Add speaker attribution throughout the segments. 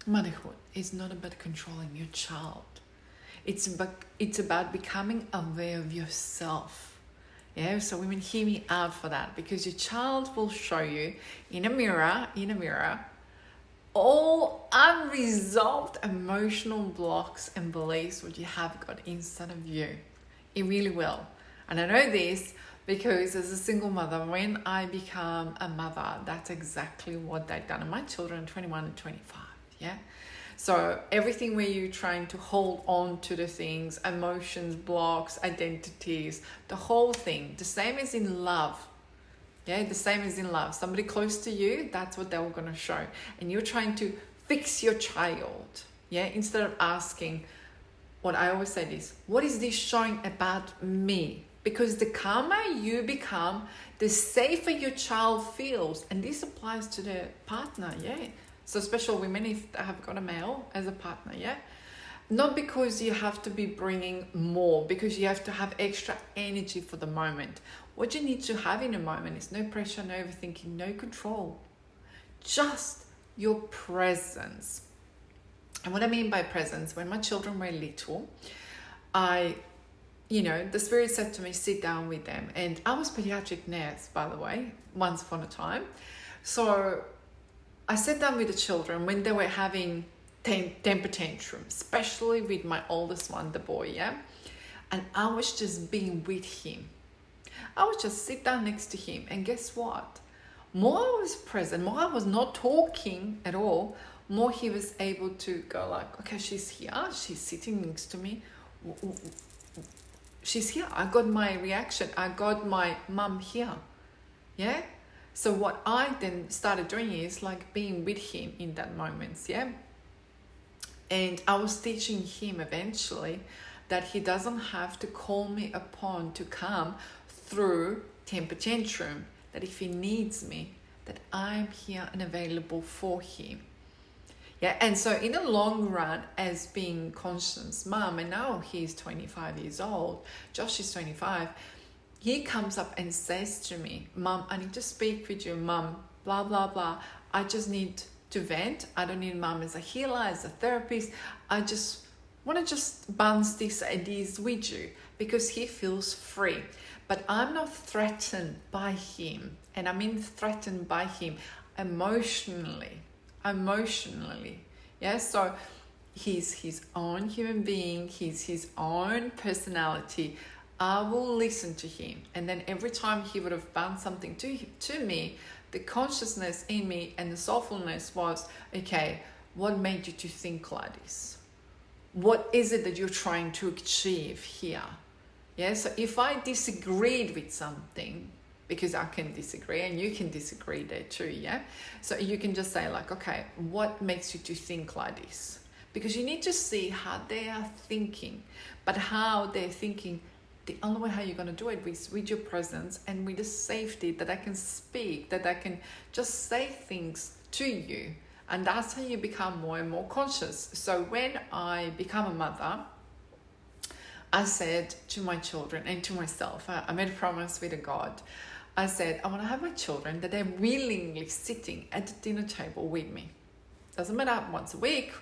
Speaker 1: Motherhood is not about controlling your child. It's about becoming aware of yourself. Yeah, so women, hear me out for that, because your child will show you in a mirror, all unresolved emotional blocks and beliefs what you have got inside of you. It really will. And I know this because as a single mother, when I become a mother, that's exactly what they've done. And my children are 21 and 25, yeah? So everything where you're trying to hold on to the things, emotions, blocks, identities, the whole thing, the same as in love. Yeah, the same as in love. Somebody close to you, that's what they were going to show. And you're trying to fix your child. Yeah, instead of asking, what I always say is, what is this showing about me? Because the calmer you become, the safer your child feels. And this applies to their partner, yeah. So special women, if they have got a male as a partner, yeah. Not because you have to be bringing more, because you have to have extra energy for the moment. What you need to have in a moment is no pressure, no overthinking, no control. Just your presence. And what I mean by presence, when my children were little, the Spirit said to me, sit down with them. And I was pediatric nurse, by the way, once upon a time. So I sat down with the children when they were having temper tantrum, especially with my oldest one, the boy, yeah? And I was just being with him. I would just sit down next to him, and guess what? More I was present, more I was not talking at all, more he was able to go like, okay, she's here, she's sitting next to me. She's here. I got my reaction. I got my mum here. Yeah? So what I then started doing is like being with him in that moment, yeah? And I was teaching him eventually that he doesn't have to call me upon to come through temper tantrum, that if he needs me, that I'm here and available for him. Yeah, and so in the long run, as being conscious mum, and now he's 25 years old, Josh is 25, he comes up and says to me, Mum, I need to speak with you, Mum, blah, blah, blah. I just need to vent. I don't need Mum as a healer, as a therapist. I just want to just bounce these ideas with you, because he feels free. But I'm not threatened by him. And I mean threatened by him emotionally. Yeah, so he's his own human being, he's his own personality. I will listen to him, and then every time he would have found something to me, the consciousness in me and the soulfulness was, okay, what made you to think like this? What is it that you're trying to achieve here? Yeah, so if I disagreed with something, because I can disagree and you can disagree there too, yeah? So you can just say like, okay, what makes you to think like this? Because you need to see how they are thinking, but how they're thinking, the only way how you're going to do it is with your presence and with the safety that I can speak, that I can just say things to you. And that's how you become more and more conscious. So when I become a mother, I said to my children and to myself, I made a promise with a God. I said, I want to have my children that they're willingly sitting at the dinner table with me. Doesn't matter, once a week,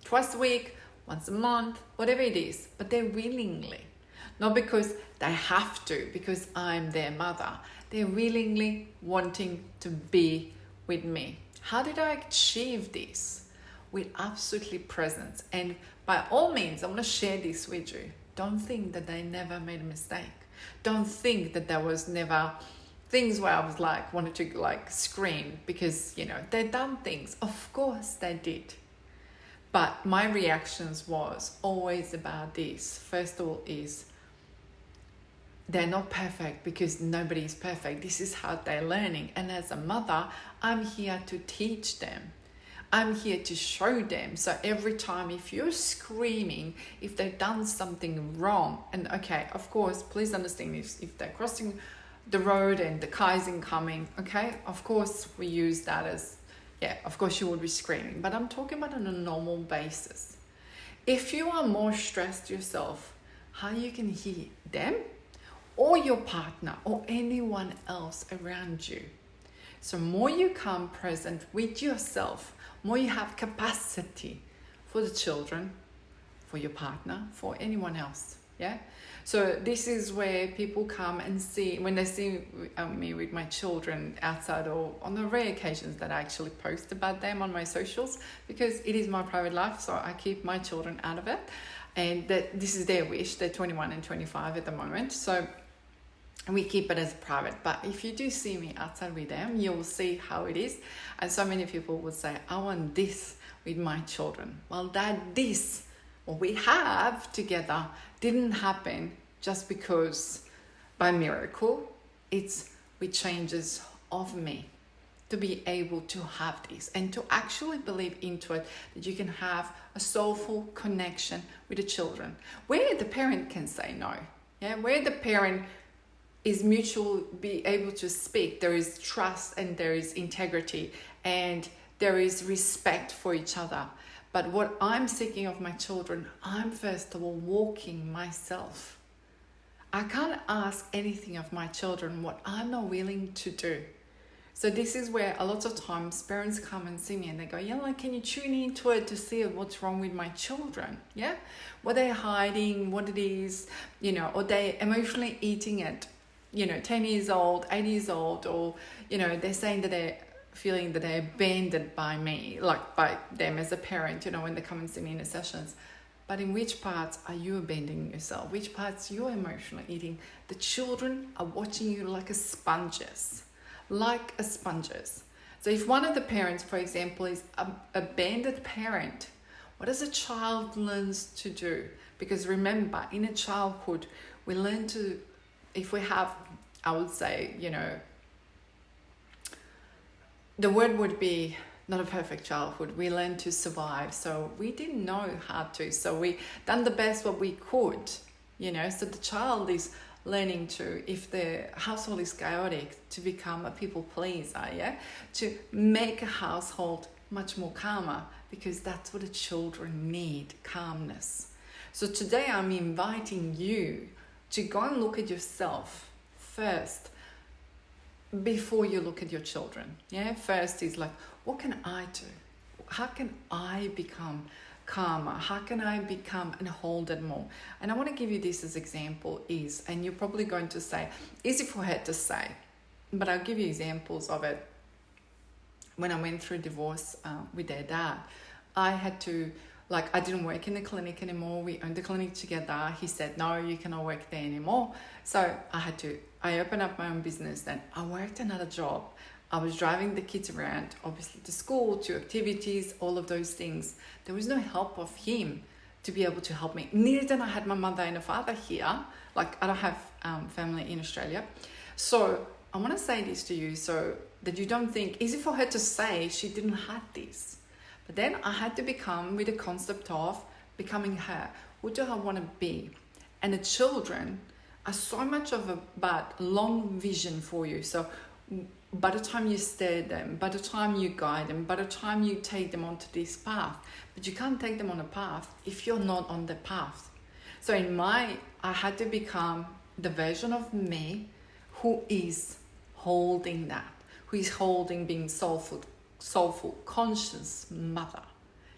Speaker 1: twice a week, once a month, whatever it is, but they're willingly. Not because they have to, because I'm their mother. They're willingly wanting to be with me. How did I achieve this? With absolutely presence. And by all means, I want to share this with you. Don't think that they never made a mistake. Don't think that there was never things where I was like, wanted to like scream because, they'd done things. Of course they did. But my reactions was always about this. First of all is, they're not perfect because nobody is perfect. This is how they're learning. And as a mother, I'm here to teach them. I'm here to show them. So every time if you're screaming, if they've done something wrong, and okay, of course, please understand this, if they're crossing the road and the car is incoming, okay, of course we use that as, yeah, of course you would be screaming, but I'm talking about on a normal basis. If you are more stressed yourself, how you can hear them or your partner or anyone else around you. So more you come present with yourself, more you have capacity for the children, for your partner, for anyone else. Yeah. So this is where people come and see, when they see me with my children outside, or on the rare occasions that I actually post about them on my socials, because it is my private life, so I keep my children out of it. And that this is their wish. They're 21 and 25 at the moment, so we keep it as private. But if you do see me outside with them, you'll see how it is. And so many people would say, I want this with my children. Well, what we have together didn't happen just because by miracle. It's with changes of me to be able to have this and to actually believe into it, that you can have a soulful connection with the children, where the parent can say no. Yeah, where the parent is mutual, be able to speak. There is trust and there is integrity and there is respect for each other. But what I'm seeking of my children, I'm first of all walking myself. I can't ask anything of my children what I'm not willing to do. So this is where a lot of times parents come and see me and they go, yeah, like, can you tune into it to see what's wrong with my children? Yeah, what they're hiding, what it is, or they emotionally eating it, 10 years old, 8 years old, or, they're saying that they're feeling that they're abandoned by me, like by them as a parent, when they come and see me in the sessions. But in which parts are you abandoning yourself? Which parts you're emotionally eating? The children are watching you like a sponges. So if one of the parents, for example, is an abandoned parent, what does a child learns to do? Because remember, in a childhood, we learn to, if we have, I would say, the word would be not a perfect childhood. We learned to survive. So we didn't know how to. So we done the best what we could, So the child is learning to, if the household is chaotic, to become a people pleaser, yeah? To make a household much more calmer, because that's what the children need, calmness. So today I'm inviting you to go and look at yourself first before you look at your children. Yeah, first is like, what can I do? How can I become calmer? How can I become and hold it more? And I want to give you this as example is, and you're probably going to say, easy for her to say, but I'll give you examples of it. When I went through divorce with their dad, I had to, I didn't work in the clinic anymore. We owned the clinic together. He said, no, you cannot work there anymore. So I opened up my own business. Then I worked another job. I was driving the kids around, obviously to school, to activities, all of those things. There was no help of him to be able to help me. Neither did I had my mother and a father here. I don't have family in Australia. So I want to say this to you so that you don't think, easy for her to say she didn't have this. But then I had to become with the concept of becoming her. Who do I want to be? And the children are so much of about long vision for you. So by the time you steer them, by the time you guide them, by the time you take them onto this path, but you can't take them on a path if you're not on the path. So I had to become the version of me who is holding that, who is holding being soulful, conscious mother,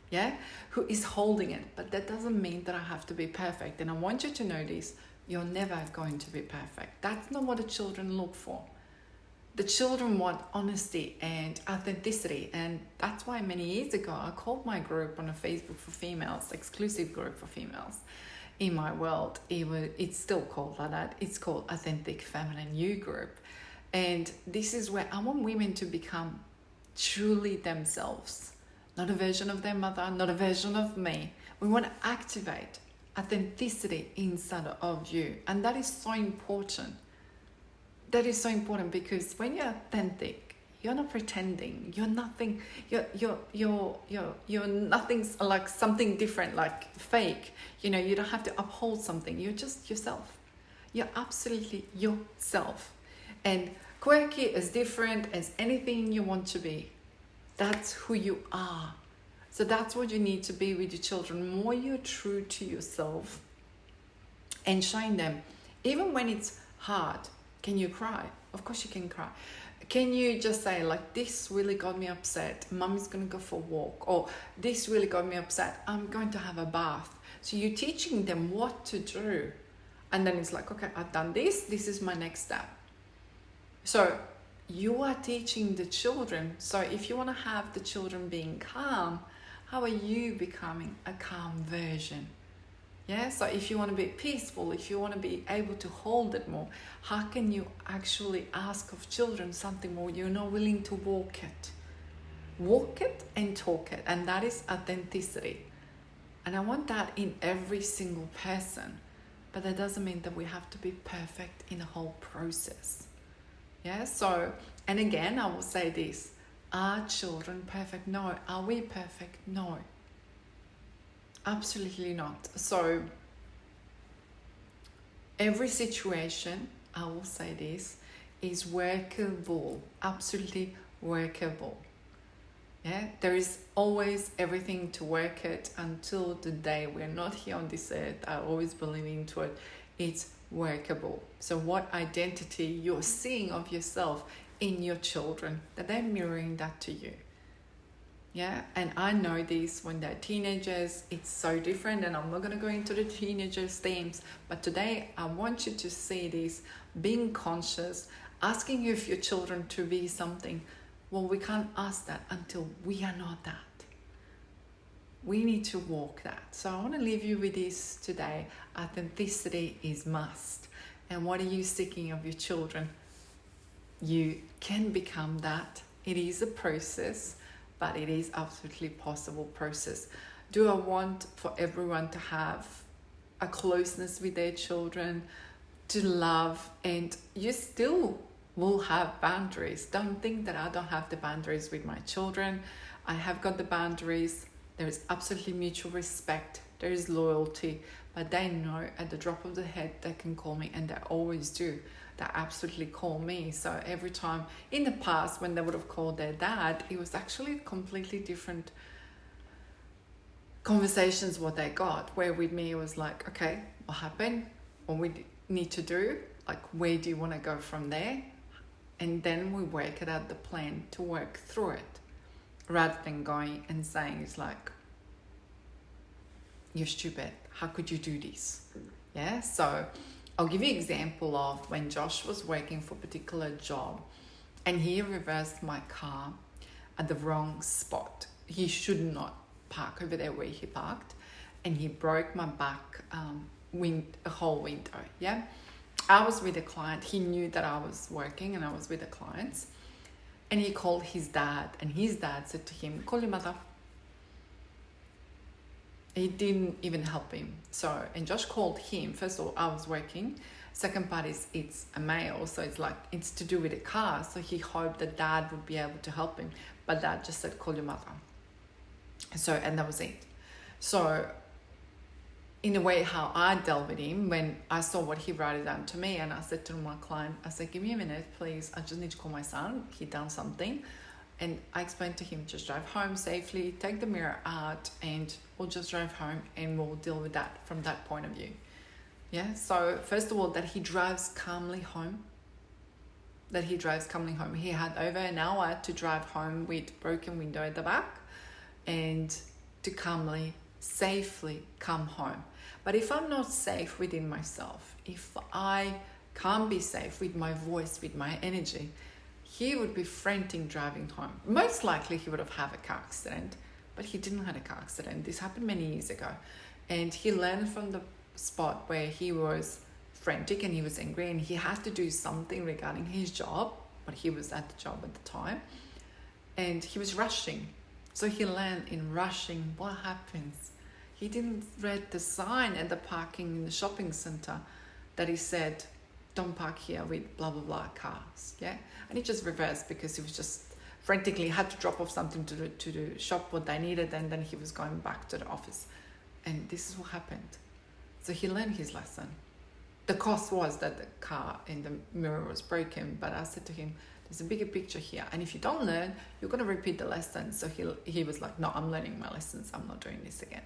Speaker 1: yeah, who is holding it. But that doesn't mean that I have to be perfect. And I want you to know this, you're never going to be perfect. That's not what the children look for. The children want honesty and authenticity, and that's why many years ago I called my group on a Facebook for females, exclusive group for females in my world. It's still called like that. It's called Authentic Feminine You Group. And this is where I want women to become truly themselves, not a version of their mother, not a version of me. We want to activate authenticity inside of you, and that is so important. That is so important, because when you're authentic, you're not pretending. You're nothing. You're nothing like something different, like fake. You don't have to uphold something. You're just yourself. You're absolutely yourself, and quirky as different as anything you want to be. That's who you are. So that's what you need to be with your children. More you're true to yourself and shine them, even when it's hard. Can you cry? Of course you can cry. can you just say like, this really got me upset, Mummy's going to go for a walk, or this really got me upset, I'm going to have a bath. So you're teaching them what to do. And then it's like, okay, I've done this, this is my next step. So you are teaching the children. So if you want to have the children being calm, how are you becoming a calm version? Yeah, so if you want to be peaceful, if you want to be able to hold it more, how can you actually ask of children something more? You're not willing to walk it. Walk it and talk it. And that is authenticity. And I want that in every single person. But that doesn't mean that we have to be perfect in the whole process. Yeah, so, and again, I will say this. Are children perfect? No. Are we perfect? No. Absolutely not. So every situation, I will say this, is workable, absolutely workable. Yeah, there is always everything to work it until the day we're not here on this earth. I always believe into it. It's workable. So what identity you're seeing of yourself in your children, that they're mirroring that to you. Yeah, and I know this when they're teenagers, it's so different, and I'm not going to go into the teenagers' themes, but today I want you to see this, being conscious, asking if your children to be something. Well, we can't ask that until we are not that. We need to walk that. So I want to leave you with this today. Authenticity is must. And what are you seeking of your children? You can become that. It is a process, but it is absolutely possible process. Do I want for everyone to have a closeness with their children, to love, and you still will have boundaries. Don't think that I don't have the boundaries with my children. I have got the boundaries. There is absolutely mutual respect. There is loyalty, but they know at the drop of the head they can call me, and they always do. They absolutely call me. So every time in the past when they would have called their dad, it was actually completely different conversations what they got, where with me it was like, okay, what happened? What we need to do? Like, where do you want to go from there? And then we work it out, the plan to work through it, rather than going and saying it's like, you're stupid, how could you do this? Yeah, so I'll give you an example of when Josh was working for a particular job and he reversed my car at the wrong spot. He should not park over there where he parked, and he broke my back whole window. Yeah, I was with a client. He knew that I was working and I was with the clients, and he called his dad, and his dad said to him, call your mother. He didn't even help him. So, and Josh called him. First of all, I was working. Second part is it's a male, so it's like, it's to do with a car. So he hoped that dad would be able to help him, but dad just said, call your mother. So, and that was it. So in a way, how I dealt with him, when I saw what he wrote it down to me, and I said to my client, I said, give me a minute, please. I just need to call my son. He done something. And I explained to him, just drive home safely, take the mirror out, and we'll just drive home and we'll deal with that from that point of view. Yeah, so first of all, that he drives calmly home. He had over an hour to drive home with broken window at the back and to calmly, safely come home. But if I'm not safe within myself, if I can't be safe with my voice, with my energy, he would be frantic driving home. Most likely he would have had a car accident, but he didn't have a car accident. This happened many years ago. And he learned from the spot where he was frantic and he was angry and he had to do something regarding his job, but he was at the job at the time. And he was rushing. So he learned in rushing what happens. He didn't read the sign at the parking in the shopping center that he said, don't park here with blah, blah, blah cars. Yeah. And he just reversed because he was just frantically had to drop off something to the shop what they needed, and then he was going back to the office. And this is what happened. So he learned his lesson. The cost was that the car and the mirror was broken, but I said to him, there's a bigger picture here. And if you don't learn, you're going to repeat the lesson. So he was like, no, I'm learning my lessons. I'm not doing this again.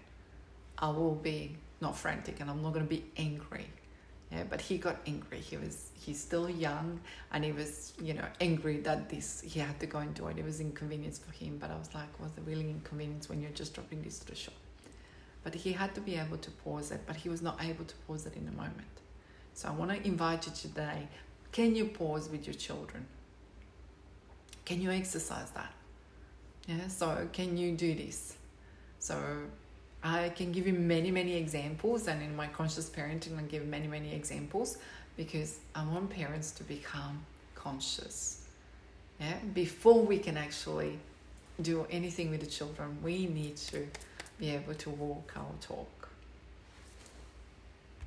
Speaker 1: I will be not frantic and I'm not going to be angry. Yeah, but he got angry. He's still young, and he was, angry that he had to go and do it. It was inconvenience for him. But I was like, was it really inconvenience when you're just dropping this to the shop? But he had to be able to pause it, but he was not able to pause it in the moment. So I want to invite you today. Can you pause with your children? Can you exercise that? Yeah, so can you do this? So I can give you many, many examples, and in my conscious parenting, I give many, many examples, because I want parents to become conscious. Yeah, before we can actually do anything with the children, we need to be able to walk our talk.